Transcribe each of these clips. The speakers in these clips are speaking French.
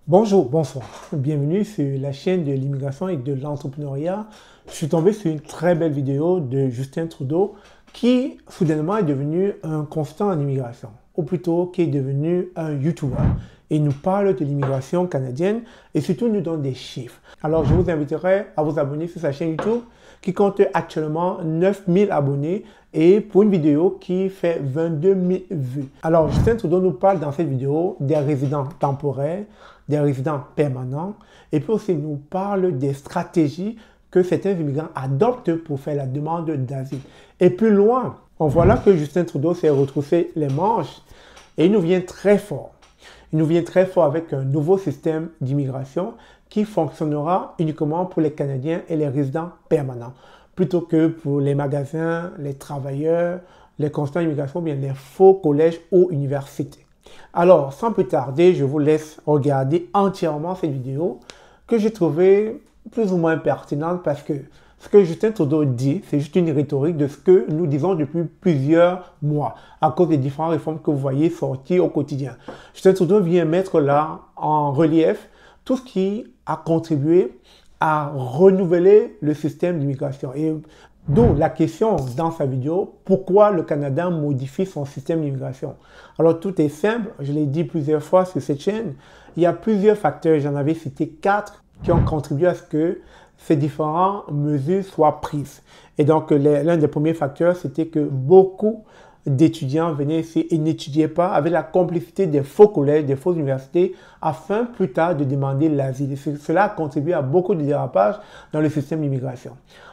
Bonjour, bonsoir. Bienvenue sur la chaîne de l'immigration et de l'entrepreneuriat. Je suis tombé sur une très belle vidéo de Justin Trudeau qui soudainement est devenu un constant en immigration, ou plutôt qui est devenu un YouTuber. Il nous parle de l'immigration canadienne et surtout nous donne des chiffres. Alors je vous inviterai à vous abonner sur sa chaîne YouTube qui compte actuellement 9000 abonnés et pour une vidéo qui fait 22 000 vues. Alors Justin Trudeau nous parle dans cette vidéo des résidents temporaires, des résidents permanents et puis aussi nous parle des stratégies que certains immigrants adoptent pour faire la demande d'asile. Et plus loin, on voit là que Justin Trudeau s'est retroussé les manches et il nous vient très fort. Il nous vient très fort avec un nouveau système d'immigration qui fonctionnera uniquement pour les Canadiens et les résidents permanents, plutôt que pour les magasins, les travailleurs, les constants d'immigration, bien les faux collèges ou universités. Alors, sans plus tarder, je vous laisse regarder entièrement cette vidéo que j'ai trouvée plus ou moins pertinente parce que ce que Justin Trudeau dit, c'est juste une rhétorique de ce que nous disons depuis plusieurs mois à cause des différentes réformes que vous voyez sortir au quotidien. Justin Trudeau vient mettre là en relief tout ce qui a contribué à renouveler le système d'immigration. Et d'où la question dans sa vidéo, pourquoi le Canada modifie son système d'immigration? Alors tout est simple, je l'ai dit plusieurs fois sur cette chaîne, il y a plusieurs facteurs, j'en avais cité 4 qui ont contribué à ce que ces différentes mesures soient prises. Et donc l'un des premiers facteurs, c'était que beaucoup d'étudiants venaient ici et n'étudiaient pas avec la complicité des faux collèges, des fausses universités, afin plus tard de demander l'asile. Cela a contribué à beaucoup de dérapages dans le système d'immigration.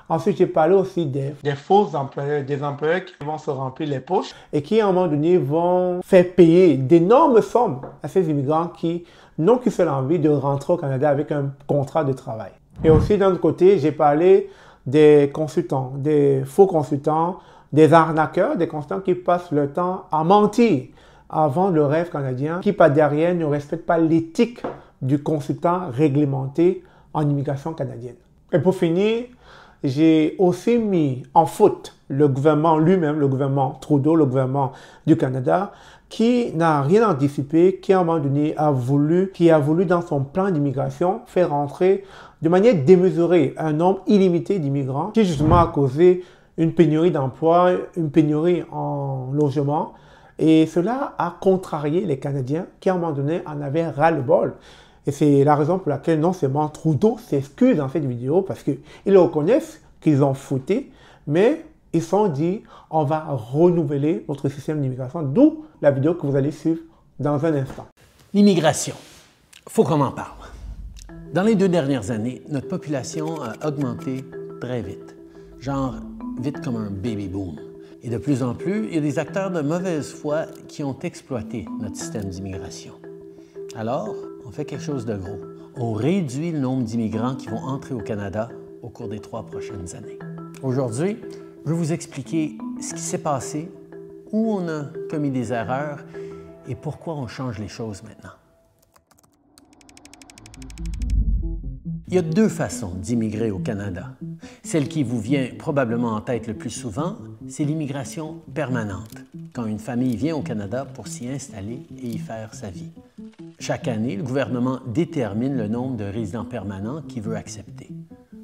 Ensuite, j'ai parlé aussi des faux employeurs, des employeurs qui vont se remplir les poches et qui, à un moment donné, vont faire payer d'énormes sommes à ces immigrants qui n'ont qu'une seule envie de rentrer au Canada avec un contrat de travail. Et aussi, d'un autre côté, j'ai parlé des consultants, des faux consultants, des arnaqueurs, des consultants qui passent leur temps à mentir avant le rêve canadien, qui par derrière ne respectent pas l'éthique du consultant réglementé en immigration canadienne. Et pour finir, j'ai aussi mis en faute le gouvernement lui-même, le gouvernement Trudeau, le gouvernement du Canada, qui n'a rien anticipé, qui à un moment donné a voulu dans son plan d'immigration faire rentrer de manière démesurée un nombre illimité d'immigrants qui justement a causé une pénurie d'emploi, une pénurie en logement. Et cela a contrarié les Canadiens qui à un moment donné en avaient ras-le-bol. Et c'est la raison pour laquelle non seulement Trudeau s'excuse dans cette vidéo parce qu'ils reconnaissent qu'ils ont fauté, mais ils se sont dit on va renouveler notre système d'immigration, d'où la vidéo que vous allez suivre dans un instant. L'immigration, faut qu'on en parle. Dans les 2 dernières années, notre population a augmenté très vite, genre vite comme un baby boom. Et de plus en plus, il y a des acteurs de mauvaise foi qui ont exploité notre système d'immigration. Alors, on fait quelque chose de gros. On réduit le nombre d'immigrants qui vont entrer au Canada au cours des 3 prochaines années. Aujourd'hui, je vais vous expliquer ce qui s'est passé, où on a commis des erreurs et pourquoi on change les choses maintenant. Il y a 2 façons d'immigrer au Canada. Celle qui vous vient probablement en tête le plus souvent, c'est l'immigration permanente, quand une famille vient au Canada pour s'y installer et y faire sa vie. Chaque année, le gouvernement détermine le nombre de résidents permanents qu'il veut accepter.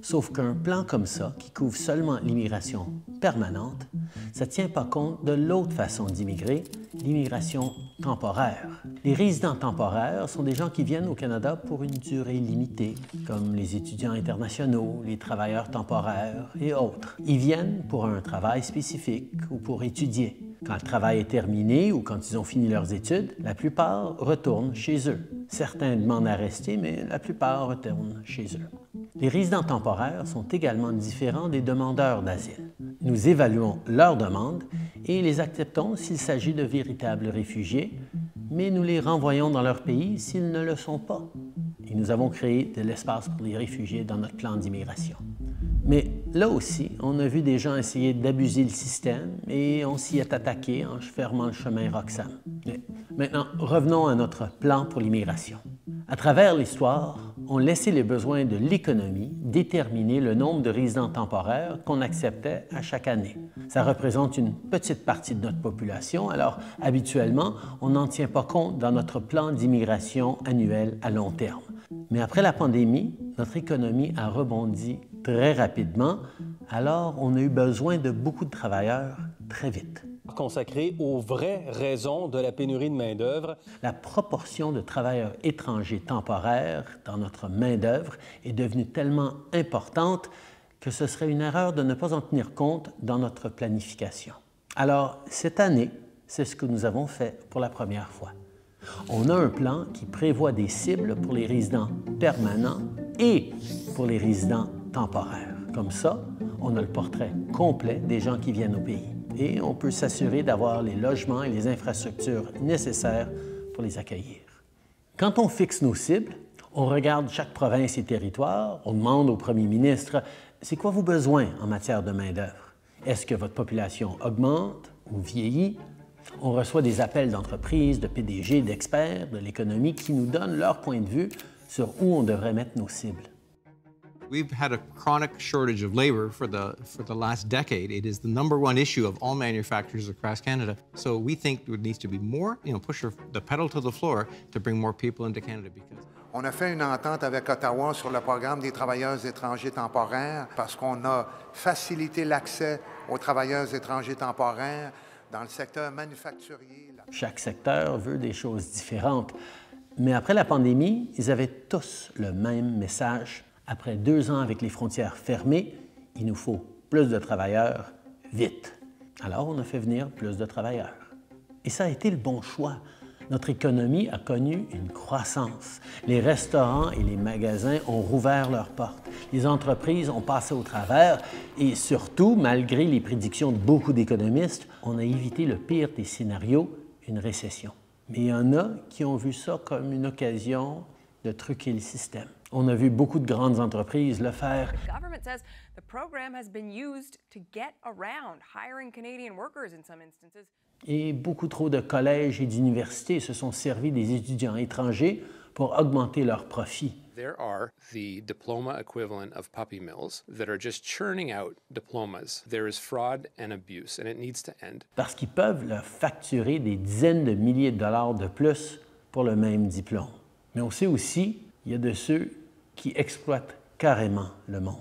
Sauf qu'un plan comme ça, qui couvre seulement l'immigration permanente, ça ne tient pas compte de l'autre façon d'immigrer, l'immigration temporaire. Les résidents temporaires sont des gens qui viennent au Canada pour une durée limitée, comme les étudiants internationaux, les travailleurs temporaires et autres. Ils viennent pour un travail spécifique ou pour étudier. Quand le travail est terminé ou quand ils ont fini leurs études, la plupart retournent chez eux. Certains demandent à rester, mais la plupart retournent chez eux. Les résidents temporaires sont également différents des demandeurs d'asile. Nous évaluons leurs demandes et les acceptons s'il s'agit de véritables réfugiés, mais nous les renvoyons dans leur pays s'ils ne le sont pas. Et nous avons créé de l'espace pour les réfugiés dans notre plan d'immigration. Mais là aussi, on a vu des gens essayer d'abuser le système et on s'y est attaqué en fermant le chemin Roxham. Mais maintenant, revenons à notre plan pour l'immigration. À travers l'histoire, ont laissé les besoins de l'économie déterminer le nombre de résidents temporaires qu'on acceptait à chaque année. Ça représente une petite partie de notre population, alors habituellement, on n'en tient pas compte dans notre plan d'immigration annuel à long terme. Mais après la pandémie, notre économie a rebondi très rapidement, alors on a eu besoin de beaucoup de travailleurs très vite. Consacré aux vraies raisons de la pénurie de main-d'œuvre. La proportion de travailleurs étrangers temporaires dans notre main-d'œuvre est devenue tellement importante que ce serait une erreur de ne pas en tenir compte dans notre planification. Alors, cette année, c'est ce que nous avons fait pour la première fois. On a un plan qui prévoit des cibles pour les résidents permanents et pour les résidents temporaires. Comme ça, on a le portrait complet des gens qui viennent au pays et on peut s'assurer d'avoir les logements et les infrastructures nécessaires pour les accueillir. Quand on fixe nos cibles, on regarde chaque province et territoire, on demande au premier ministre « C'est quoi vos besoins en matière de main-d'œuvre? Est-ce que votre population augmente ou vieillit? » On reçoit des appels d'entreprises, de PDG, d'experts de l'économie qui nous donnent leur point de vue sur où on devrait mettre nos cibles. We've had a chronic shortage of labor for the last decade. It is the #1 issue of all manufacturers across Canada. So we think there needs to be more, push the pedal to the floor to bring more people into Canada because... On a fait une entente avec Ottawa sur le programme des travailleurs étrangers temporaires parce qu'on a facilité l'accès aux travailleurs étrangers temporaires dans le secteur manufacturier. Chaque secteur veut des choses différentes. Mais après la pandémie, ils avaient tous le même message. Après 2 ans avec les frontières fermées, il nous faut plus de travailleurs vite. Alors, on a fait venir plus de travailleurs. Et ça a été le bon choix. Notre économie a connu une croissance. Les restaurants et les magasins ont rouvert leurs portes. Les entreprises ont passé au travers et surtout, malgré les prédictions de beaucoup d'économistes, on a évité le pire des scénarios, une récession. Mais il y en a qui ont vu ça comme une occasion de truquer le système. On a vu beaucoup de grandes entreprises le faire. The government says the program has been used to get around hiring Canadian workers in some instances. Et beaucoup trop de collèges et d'universités se sont servis des étudiants étrangers pour augmenter leurs profits. There are the diploma equivalent of puppy mills that are just churning out diplomas. There is fraud and abuse, and it needs to end. Parce qu'ils peuvent leur facturer des dizaines de milliers de dollars de plus pour le même diplôme. Mais on sait aussi qu'il y a de ceux qui exploitent carrément le monde.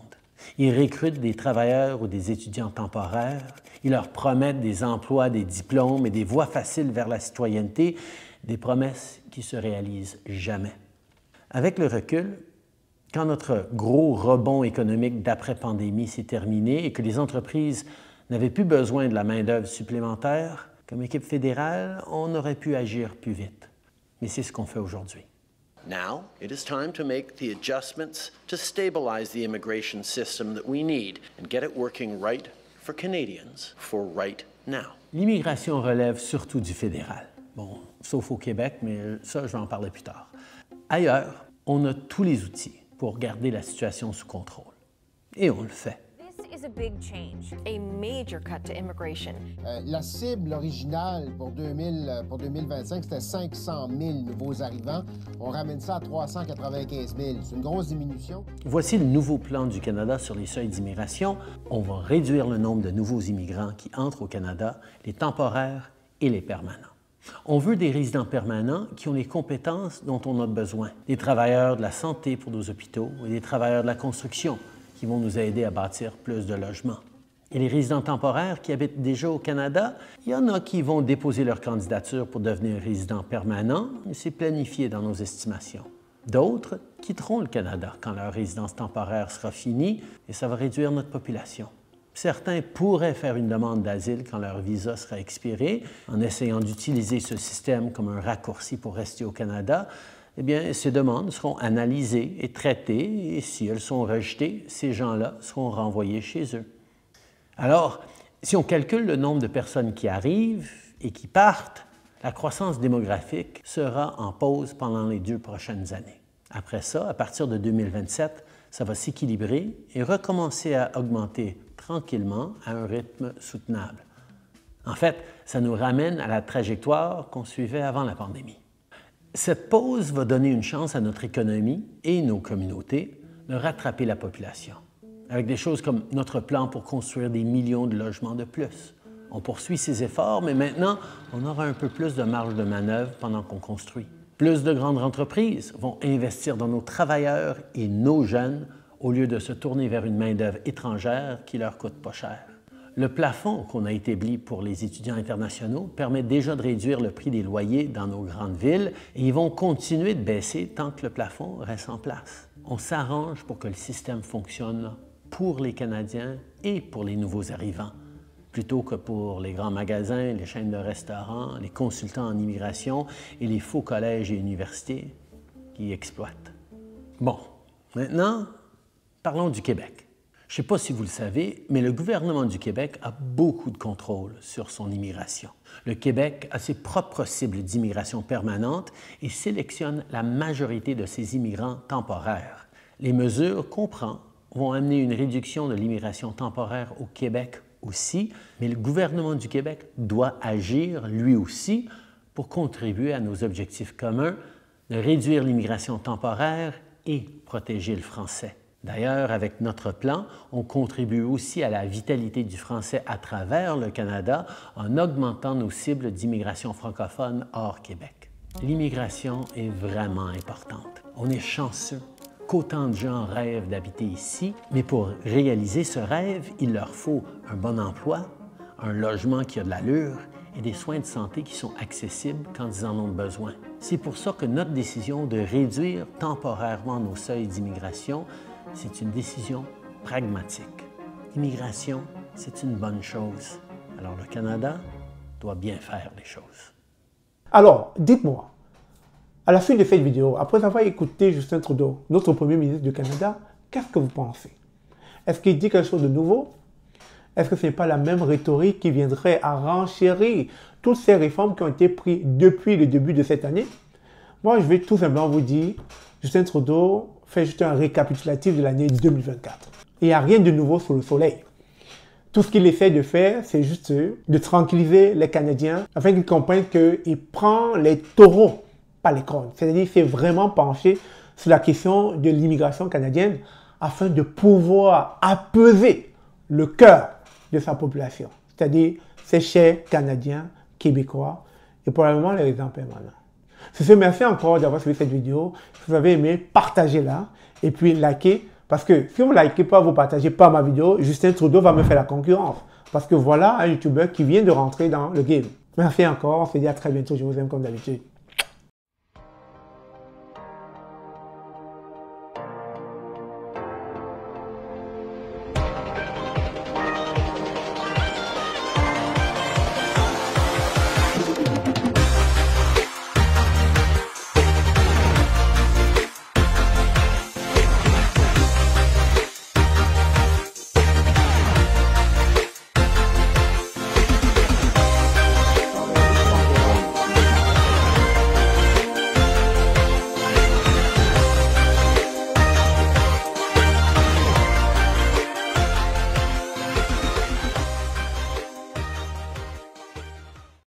Ils recrutent des travailleurs ou des étudiants temporaires, ils leur promettent des emplois, des diplômes et des voies faciles vers la citoyenneté, des promesses qui se réalisent jamais. Avec le recul, quand notre gros rebond économique d'après-pandémie s'est terminé et que les entreprises n'avaient plus besoin de la main-d'œuvre supplémentaire, comme équipe fédérale, on aurait pu agir plus vite. Mais c'est ce qu'on fait aujourd'hui. Now, it is time to make the adjustments to stabilize the immigration system that we need and get it working right for Canadians for right now. L'immigration relève surtout du fédéral. Bon, sauf au Québec, mais ça, je vais en parler plus tard. Ailleurs, on a tous les outils pour garder la situation sous contrôle. Et on le fait. This is a big change, a major cut to immigration. La cible originale pour 2025, c'était 500 000 nouveaux arrivants. On ramène ça à 395 000. C'est une grosse diminution. Voici le nouveau plan du Canada sur les seuils d'immigration. On va réduire le nombre de nouveaux immigrants qui entrent au Canada, les temporaires et les permanents. On veut des résidents permanents qui ont les compétences dont on a besoin. Des travailleurs de la santé pour nos hôpitaux et des travailleurs de la construction qui vont nous aider à bâtir plus de logements. Et les résidents temporaires qui habitent déjà au Canada, il y en a qui vont déposer leur candidature pour devenir résidents permanents, mais c'est planifié dans nos estimations. D'autres quitteront le Canada quand leur résidence temporaire sera finie et ça va réduire notre population. Certains pourraient faire une demande d'asile quand leur visa sera expiré, en essayant d'utiliser ce système comme un raccourci pour rester au Canada. Eh bien, ces demandes seront analysées et traitées, et si elles sont rejetées, ces gens-là seront renvoyés chez eux. Alors, si on calcule le nombre de personnes qui arrivent et qui partent, la croissance démographique sera en pause pendant les 2 prochaines années. Après ça, à partir de 2027, ça va s'équilibrer et recommencer à augmenter tranquillement à un rythme soutenable. En fait, ça nous ramène à la trajectoire qu'on suivait avant la pandémie. Cette pause va donner une chance à notre économie et nos communautés de rattraper la population, avec des choses comme notre plan pour construire des millions de logements de plus. On poursuit ces efforts, mais maintenant, on aura un peu plus de marge de manœuvre pendant qu'on construit. Plus de grandes entreprises vont investir dans nos travailleurs et nos jeunes au lieu de se tourner vers une main-d'œuvre étrangère qui leur coûte pas cher. Le plafond qu'on a établi pour les étudiants internationaux permet déjà de réduire le prix des loyers dans nos grandes villes et ils vont continuer de baisser tant que le plafond reste en place. On s'arrange pour que le système fonctionne pour les Canadiens et pour les nouveaux arrivants, plutôt que pour les grands magasins, les chaînes de restaurants, les consultants en immigration et les faux collèges et universités qui exploitent. Bon, maintenant, parlons du Québec. Je ne sais pas si vous le savez, mais le gouvernement du Québec a beaucoup de contrôle sur son immigration. Le Québec a ses propres cibles d'immigration permanente et sélectionne la majorité de ses immigrants temporaires. Les mesures qu'on prend vont amener une réduction de l'immigration temporaire au Québec aussi, mais le gouvernement du Québec doit agir lui aussi pour contribuer à nos objectifs communs de réduire l'immigration temporaire et protéger le français. D'ailleurs, avec notre plan, on contribue aussi à la vitalité du français à travers le Canada en augmentant nos cibles d'immigration francophone hors Québec. L'immigration est vraiment importante. On est chanceux qu'autant de gens rêvent d'habiter ici, mais pour réaliser ce rêve, il leur faut un bon emploi, un logement qui a de l'allure et des soins de santé qui sont accessibles quand ils en ont besoin. C'est pour ça que notre décision de réduire temporairement nos seuils d'immigration, c'est une décision pragmatique. L'immigration, c'est une bonne chose. Alors le Canada doit bien faire les choses. Alors, dites-moi, à la suite de cette vidéo, après avoir écouté Justin Trudeau, notre Premier ministre du Canada, qu'est-ce que vous pensez? Est-ce qu'il dit quelque chose de nouveau? Est-ce que ce n'est pas la même rhétorique qui viendrait à renchérir toutes ces réformes qui ont été prises depuis le début de cette année? Moi, je vais tout simplement vous dire, Justin Trudeau fait juste un récapitulatif de l'année 2024. Il n'y a rien de nouveau sous le soleil. Tout ce qu'il essaie de faire, c'est juste de tranquilliser les Canadiens afin qu'ils comprennent qu'il prend les taureaux, pas les cornes. C'est-à-dire qu'il s'est vraiment penché sur la question de l'immigration canadienne afin de pouvoir apaiser le cœur de sa population, c'est-à-dire ses chers Canadiens, Québécois et probablement les résidents permanents. Sur ce, merci encore d'avoir suivi cette vidéo. Si vous avez aimé, partagez-la et puis likez. Parce que si vous ne likez pas, vous ne partagez pas ma vidéo, Justin Trudeau va me faire la concurrence. Parce que voilà un YouTuber qui vient de rentrer dans le game. Merci encore, on se dit à très bientôt, je vous aime comme d'habitude.